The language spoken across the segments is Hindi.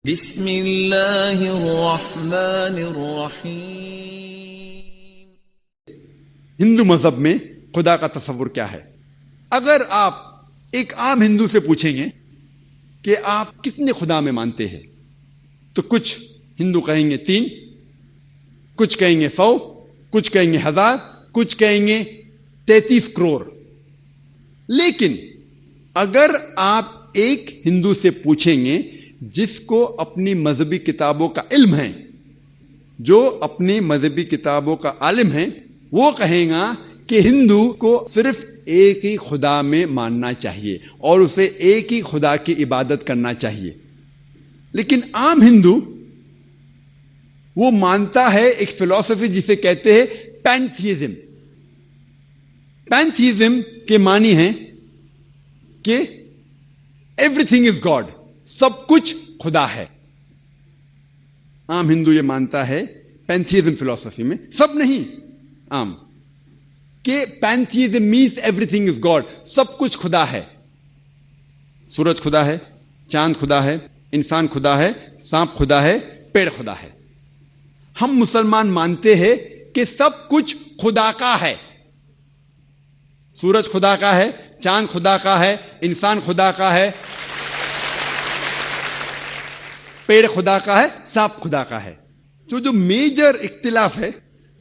बिस्मिल्लाहिर्रहमानिर्रहीम। हिंदू मजहब में खुदा का तसव्वुर क्या है? अगर आप एक आम हिंदू से पूछेंगे कि आप कितने खुदा में मानते हैं, तो कुछ हिंदू कहेंगे 3, कुछ कहेंगे 100, कुछ कहेंगे 1000, कुछ कहेंगे 33 करोड़। लेकिन अगर आप एक हिंदू से पूछेंगे जिसको अपनी मजहबी किताबों का इल्म है, जो अपनी मजहबी किताबों का आलिम है, वो कहेगा कि हिंदू को सिर्फ एक ही खुदा में मानना चाहिए और उसे एक ही खुदा की इबादत करना चाहिए। लेकिन आम हिंदू वो मानता है एक फिलॉसफी जिसे कहते हैं पैंथीइज्म। पैंथीइज्म के मानी है कि एवरीथिंग इज गॉड, सब कुछ खुदा है। आम हिंदू ये मानता है पैंथीइज्म फिलॉसफी में, सब नहीं, आम, कि पैंथीइज्म मीन्स एवरीथिंग इज गॉड, सब कुछ खुदा है। सूरज खुदा है, चांद खुदा है, इंसान खुदा है, सांप खुदा है, पेड़ खुदा है। हम मुसलमान मानते हैं कि सब कुछ खुदा का है। सूरज खुदा का है, चांद खुदा का है, इंसान खुदा का है, पेड़ खुदा का है, सांप खुदा का है। तो जो मेजर इख्तिलाफ है,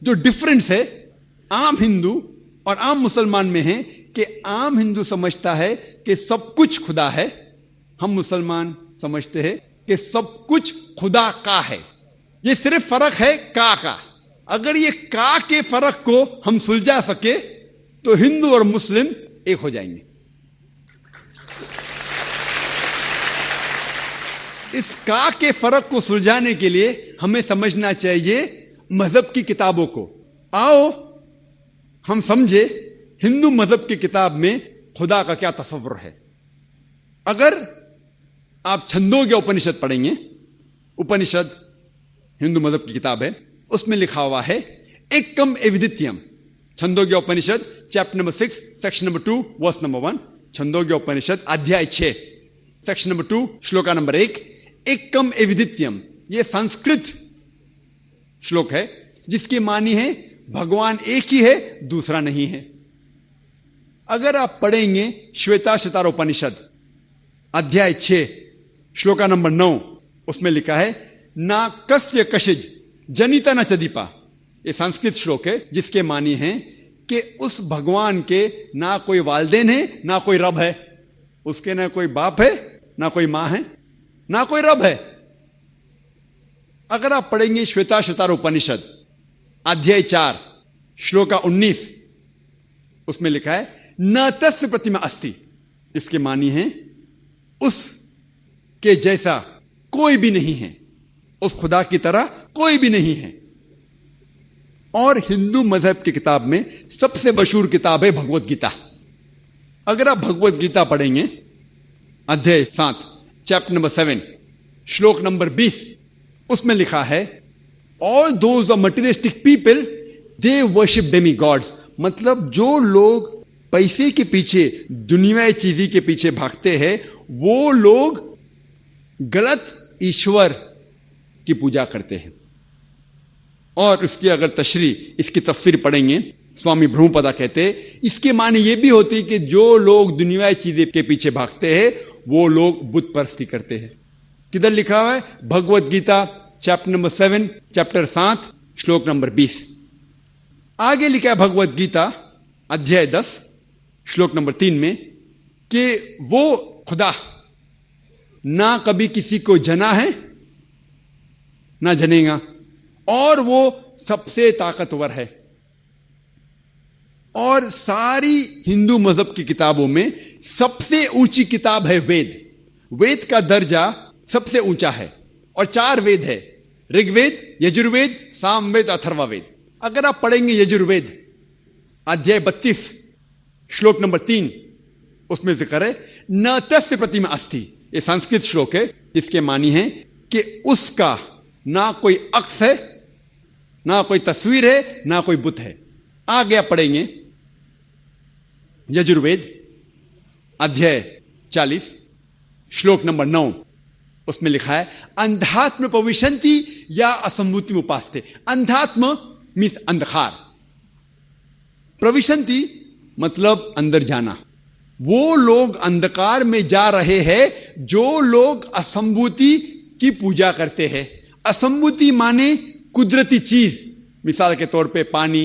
जो डिफरेंस है आम हिंदू और आम मुसलमान में है कि आम हिंदू समझता है कि सब कुछ खुदा है, हम मुसलमान समझते हैं कि सब कुछ खुदा का है। ये सिर्फ फर्क है का। अगर ये का के फर्क को हम सुलझा सके तो हिंदू और मुस्लिम एक हो जाएंगे। इस का के फर्क को सुलझाने के लिए हमें समझना चाहिए मजहब की किताबों को। आओ हम समझे हिंदू मजहब की किताब में खुदा का क्या तस्वुर है। अगर आप छंदोग्य उपनिषद पढ़ेंगे, उपनिषद हिंदू मजहब की किताब है, उसमें लिखा हुआ है एकम एविदित्यम। Chandogya Upanishad chapter number 6 section number 2 verse number 1। Chandogya Upanishad अध्याय 6 सेक्शन नंबर 2 श्लोका नंबर 1। एकम एविदित्यम, यह संस्कृत श्लोक है जिसकी मानी है भगवान एक ही है, दूसरा नहीं है। अगर आप पढ़ेंगे श्वेताश्वतर उपनिषद अध्याय 6 श्लोका नंबर 9, उसमें लिखा है ना कस्य कशिज जनिता न चदीपा। यह संस्कृत श्लोक है जिसके मानी है कि उस भगवान के ना कोई वालदेन है, ना कोई रब है, उसके ना कोई बाप है, ना कोई मां है, ना कोई रब है। अगर आप पढ़ेंगे श्वेताश्वतर उपनिषद अध्याय 4 श्लोका 19, उसमें लिखा है न तस्य प्रतिमा अस्ति। इसके मानी है उसके जैसा कोई भी नहीं है, उस खुदा की तरह कोई भी नहीं है। और हिंदू मजहब की किताब में सबसे मशहूर किताब है भगवत गीता। अगर आप भगवत गीता पढ़ेंगे अध्याय 7 चैप्टर नंबर 7 श्लोक नंबर 20, उसमें लिखा है all those are materialistic people they worship demigods. मतलब जो लोग पैसे के पीछे, दुनियाई चीज़ी के पीछे भागते हैं, वो लोग गलत ईश्वर की पूजा करते हैं। और इसकी अगर इसकी तफसीर पढ़ेंगे, स्वामी ब्रह्मपदा कहते हैं इसके माने ये भी होती है कि जो लोग दुनियाई चीजें के पीछे भागते हैं वो लोग बुत परस्ती करते हैं। किधर लिखा हुआ है? Bhagavad Gita chapter number 7 chapter 7 श्लोक नंबर 20। आगे लिखा है भगवत गीता अध्याय 10 श्लोक नंबर 3 में कि वो खुदा ना कभी किसी को जना है ना जनेगा, और वो सबसे ताकतवर है। और सारी हिंदू मजहब की किताबों में सबसे ऊंची किताब है वेद। वेद का दर्जा सबसे ऊंचा है और 4 वेद है, ऋग्वेद, यजुर्वेद, सामवेद, अथर्ववेद। अगर आप पढ़ेंगे यजुर्वेद अध्याय 32 श्लोक नंबर 3, उसमें जिक्र है न तस्य प्रतिमा अस्ति। यह संस्कृत श्लोक है जिसके मानी है कि उसका ना कोई अक्स है, ना कोई तस्वीर है, ना कोई बुत है। आगे आप पढ़ेंगे यजुर्वेद अध्याय 40 श्लोक नंबर 9, उसमें लिखा है अंधात्म पविशंति या असंभूति उपास्ते। अंधात्म मीन्स अंधकार, प्रविशंति मतलब अंदर जाना। वो लोग अंधकार में जा रहे हैं जो लोग असंभूति की पूजा करते हैं। असंभूति माने कुदरती चीज, मिसाल के तौर पे पानी,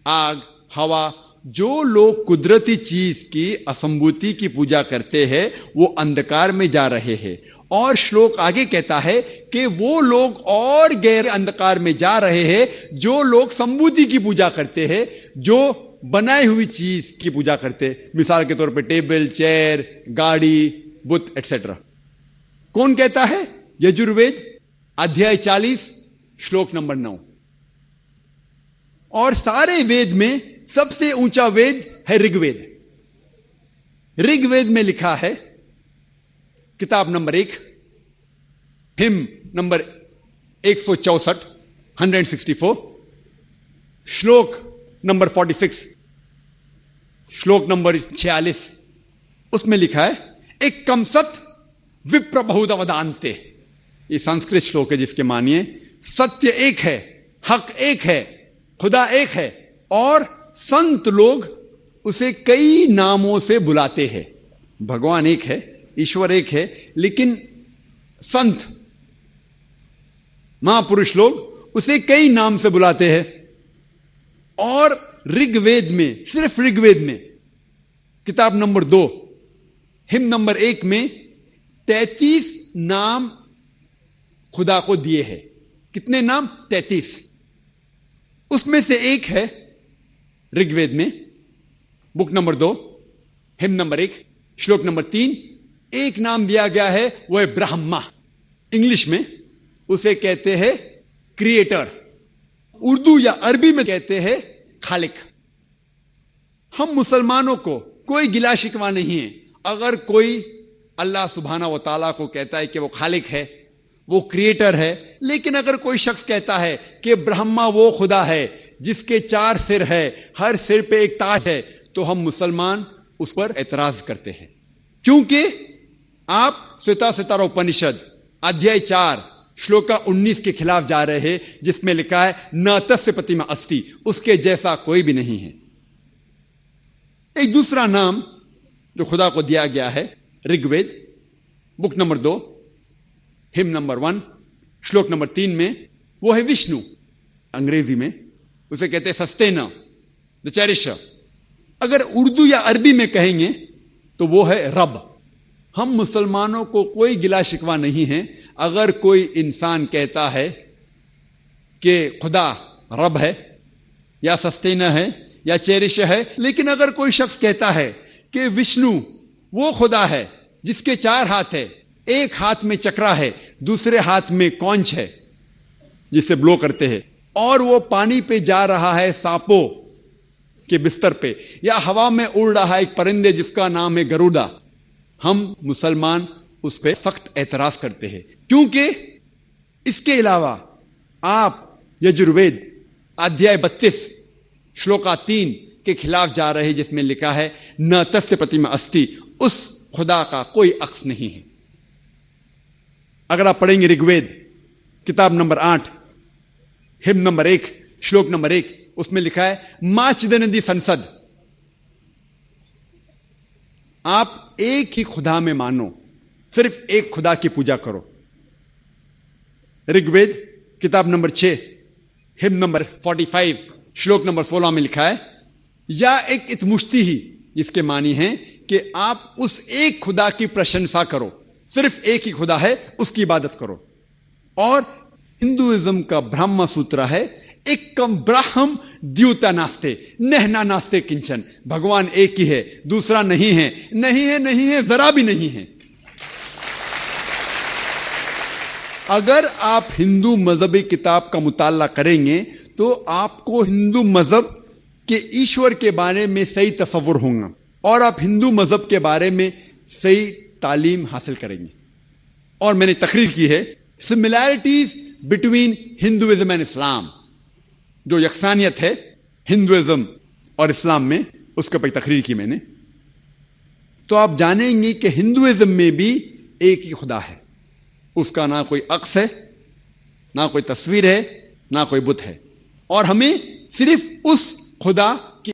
आग, हवा। जो लोग कुदरती चीज की असंभूति की पूजा करते हैं वो अंधकार में जा रहे हैं। और श्लोक आगे कहता है कि वो लोग और गहरे अंधकार में जा रहे हैं जो लोग संभूति की पूजा करते हैं, जो बनाई हुई चीज की पूजा करते हैं। मिसाल के तौर पे टेबल, चेयर, गाड़ी, बुत एक्सेट्रा। कौन कहता है? यजुर्वेद अध्याय 40 श्लोक नंबर 9। और सारे वेद में सबसे ऊंचा वेद है ऋग्वेद। ऋग्वेद में लिखा है, किताब नंबर 1, हिम नंबर 164, 164, श्लोक नंबर 46, श्लोक नंबर 46, उसमें लिखा है एक कम सत विप्र बहुत अवदानते। ये संस्कृत श्लोक है जिसके मानिए सत्य एक है, हक एक है, खुदा एक है और संत लोग उसे कई नामों से बुलाते हैं। भगवान एक है, ईश्वर एक है, लेकिन संत महापुरुष लोग उसे कई नाम से बुलाते हैं। और ऋग्वेद में, सिर्फ ऋग्वेद में किताब नंबर 2 हिम नंबर 1 में 33 नाम खुदा को दिए हैं। कितने नाम? 33। उसमें से एक है ऋग्वेद में, बुक नंबर 2 हिम नंबर 1 श्लोक नंबर 3, एक नाम दिया गया है, वो है ब्रह्मा। इंग्लिश में उसे कहते हैं क्रिएटर, उर्दू या अरबी में कहते हैं खालिक। हम मुसलमानों को कोई गिला शिकवा नहीं है अगर कोई अल्लाह सुब्हाना व तआला को कहता है कि वो खालिक है, वो क्रिएटर है। लेकिन अगर कोई शख्स कहता है कि ब्रह्मा वो खुदा है जिसके 4 सिर है, हर सिर पे एक ताज है, तो हम मुसलमान उस पर एतराज करते हैं। क्योंकि आप श्वेता सितारा उपनिषद अध्याय 4 श्लोक 19 के खिलाफ जा रहे हैं, जिसमें लिखा है न तस्य प्रतिमा अस्ति, उसके जैसा कोई भी नहीं है। एक दूसरा नाम जो खुदा को दिया गया है Rigveda book number 2 hymn number 1 श्लोक नंबर 3 में, वो है विष्णु। अंग्रेजी में उसे कहते हैं सस्टेनर, द चेरिशर। अगर उर्दू या अरबी में कहेंगे तो वो है रब। हम मुसलमानों को कोई गिला शिकवा नहीं है अगर कोई इंसान कहता है कि खुदा रब है या सस्टेनर है या चेरिशर है। लेकिन अगर कोई शख्स कहता है कि विष्णु वो खुदा है जिसके 4 हाथ है, एक हाथ में चक्रा है, दूसरे हाथ में कौंच है जिसे ब्लो करते हैं, और वो पानी पे जा रहा है सांपों के बिस्तर पे, या हवा में उड़ रहा है एक परिंदे जिसका नाम है गरुड़ा, हम मुसलमान उस पर सख्त एतराज करते हैं। क्योंकि इसके अलावा आप यजुर्वेद अध्याय 32 श्लोका 3 के खिलाफ जा रहे हैं, जिसमें लिखा है न तस्य प्रतिमा अस्ति, उस खुदा का कोई अक्स नहीं है। अगर आप पढ़ेंगे ऋग्वेद किताब नंबर 8 हिम नंबर 1 श्लोक नंबर 1, उसमें लिखा है माचिदनदी संसद, आप एक ही खुदा में मानो, सिर्फ एक खुदा की पूजा करो। ऋग्वेद किताब नंबर 6 हिम नंबर 45 श्लोक नंबर 16 में लिखा है या एक इतमुश्ती ही, जिसके मानी है कि आप उस एक खुदा की प्रशंसा करो, सिर्फ एक ही खुदा है, उसकी इबादत करो। और हिंदुइज्म का ब्रह्म सूत्र है एकम ब्रह्म द्यूता नास्ते नहना नास्ते किंचन, भगवान एक ही है, दूसरा नहीं है, नहीं है, नहीं है, जरा भी नहीं है। अगर आप हिंदू मजहबी किताब का मुताला करेंगे तो आपको हिंदू मजहब के ईश्वर के बारे में सही तसव्वुर होगा और आप हिंदू मजहब के बारे में सही तालीम हासिल करेंगे। और मैंने तकरीर की है similarities between Hinduism and Islam, जो यकसानियत है हिंदुइज्म और इस्लाम में, उसके ऊपर तकरीर की मैंने। तो आप जानेंगे कि हिंदुइज्म में भी एक ही खुदा है, उसका ना कोई अक्स है, ना कोई तस्वीर है, ना कोई बुत है, और हमें सिर्फ उस खुदा की